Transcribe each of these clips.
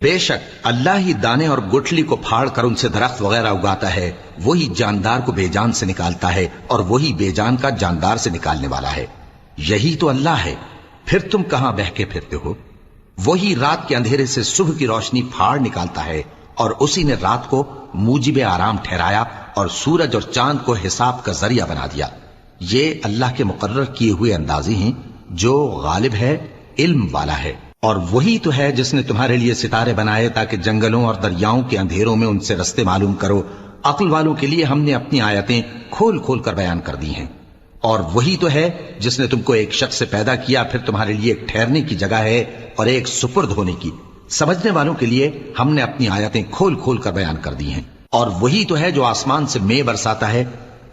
بے شک اللہ ہی دانے اور گٹھلی کو پھاڑ کر ان سے درخت وغیرہ اگاتا ہے، وہی جاندار کو بے جان سے نکالتا ہے اور وہی بے جان کا جاندار سے نکالنے والا ہے، یہی تو اللہ ہے، پھر تم کہاں بہکے پھرتے ہو؟ وہی رات کے اندھیرے سے صبح کی روشنی پھاڑ نکالتا ہے، اور اسی نے رات کو موجب آرام ٹھہرایا اور سورج اور چاند کو حساب کا ذریعہ بنا دیا۔ یہ اللہ کے مقرر کیے ہوئے اندازے ہیں جو غالب ہے، علم والا ہے۔ اور وہی تو ہے جس نے تمہارے لیے ستارے بنائے تاکہ جنگلوں اور دریاؤں کے اندھیروں میں ان سے رستے معلوم کرو۔ عقل والوں کے لیے ہم نے اپنی آیتیں کھول کھول کر بیان کر دی ہیں۔ اور وہی تو ہے جس نے تم کو ایک شخص سے پیدا کیا، پھر تمہارے لیے ایک ٹھہرنے کی جگہ ہے اور ایک سپرد ہونے کی۔ سمجھنے والوں کے لیے ہم نے اپنی آیتیں کھول کھول کر بیان کر دی ہیں۔ اور وہی تو ہے جو آسمان سے مے برساتا ہے،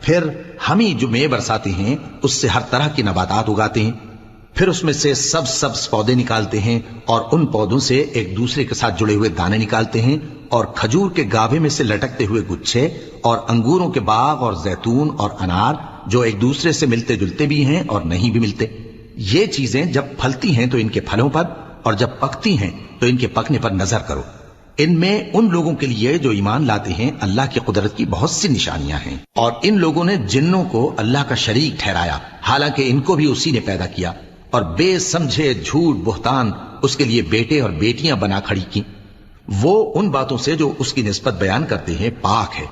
پھر ہم ہی جو مے برساتے ہیں اس سے ہر طرح کی نباتات اگاتے ہیں، پھر اس میں سے سبز پودے نکالتے ہیں اور ان پودوں سے ایک دوسرے کے ساتھ جڑے ہوئے دانے نکالتے ہیں، اور کھجور کے گاھے میں سے لٹکتے ہوئے گچھے، اور انگوروں کے باغ اور زیتون اور انار جو ایک دوسرے سے ملتے جلتے بھی ہیں اور نہیں بھی ملتے۔ یہ چیزیں جب پھلتی ہیں تو ان کے پھلوں پر، اور جب پکتی ہیں تو ان کے پکنے پر نظر کرو۔ ان میں ان لوگوں کے لیے جو ایمان لاتے ہیں اللہ کی قدرت کی بہت سی نشانیاں ہیں۔ اور ان لوگوں نے جنوں کو اللہ کا شریک ٹھہرایا، حالانکہ ان کو بھی اسی نے پیدا کیا، اور بے سمجھے جھوٹ بہتان اس کے لیے بیٹے اور بیٹیاں بنا کھڑی کی۔ وہ ان باتوں سے جو اس کی نسبت بیان کرتے ہیں پاک ہے،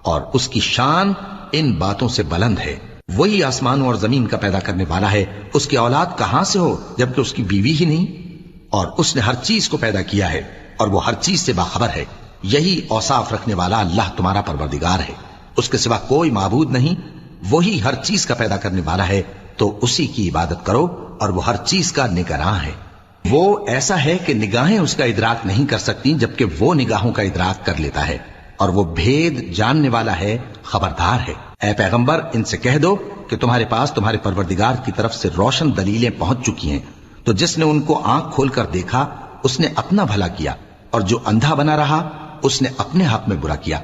اور اس کی شان ان باتوں سے بلند ہے۔ وہی آسمانوں اور زمین کا پیدا کرنے والا ہے، اس کی اولاد کہاں سے ہو جبکہ اس کی بیوی ہی نہیں؟ اور اس نے ہر چیز کو پیدا کیا ہے اور وہ ہر چیز سے باخبر ہے۔ یہی اوصاف رکھنے والا اللہ تمہارا پروردگار ہے، اس کے سوا کوئی معبود نہیں۔ وہی ہر چیز کا پیدا کرنے والا ہے، تو اسی کی عبادت کرو، اور وہ ہر چیز کا نگراں ہے۔ وہ ایسا ہے کہ نگاہیں اس کا ادراک نہیں کر سکتی جبکہ وہ نگاہوں کا ادراک کر لیتا ہے، اور وہ بھید جاننے والا ہے، خبردار ہے۔ اے پیغمبر ان سے کہہ دو کہ تمہارے پاس تمہارے پروردگار کی طرف سے روشن دلیلیں پہنچ چکی ہیں، تو جس نے ان کو آنکھ کھول کر دیکھا اس نے اپنا بھلا کیا، اور جو اندھا بنا رہا اس نے اپنے حق میں برا کیا،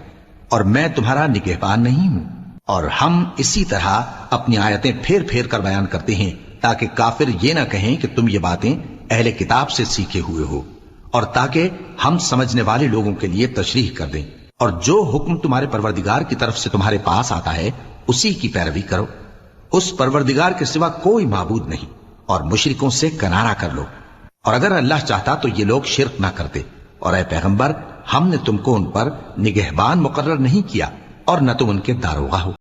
اور میں تمہارا نگہبان نہیں ہوں۔ اور ہم اسی طرح اپنی آیتیں پھیر پھیر کر بیان کرتے ہیں تاکہ کافر یہ نہ کہیں کہ تم یہ باتیں اہل کتاب سے سیکھے ہوئے ہو، اور تاکہ ہم سمجھنے والے لوگوں کے لیے تشریح کر دیں۔ اور جو حکم تمہارے پروردگار کی طرف سے تمہارے پاس آتا ہے اسی کی پیروی کرو، اس پروردگار کے سوا کوئی معبود نہیں، اور مشرکوں سے کنارہ کر لو۔ اور اگر اللہ چاہتا تو یہ لوگ شرک نہ کرتے، اور اے پیغمبر ہم نے تم کو ان پر نگہبان مقرر نہیں کیا، اور نہ تم ان کے داروغہ ہو۔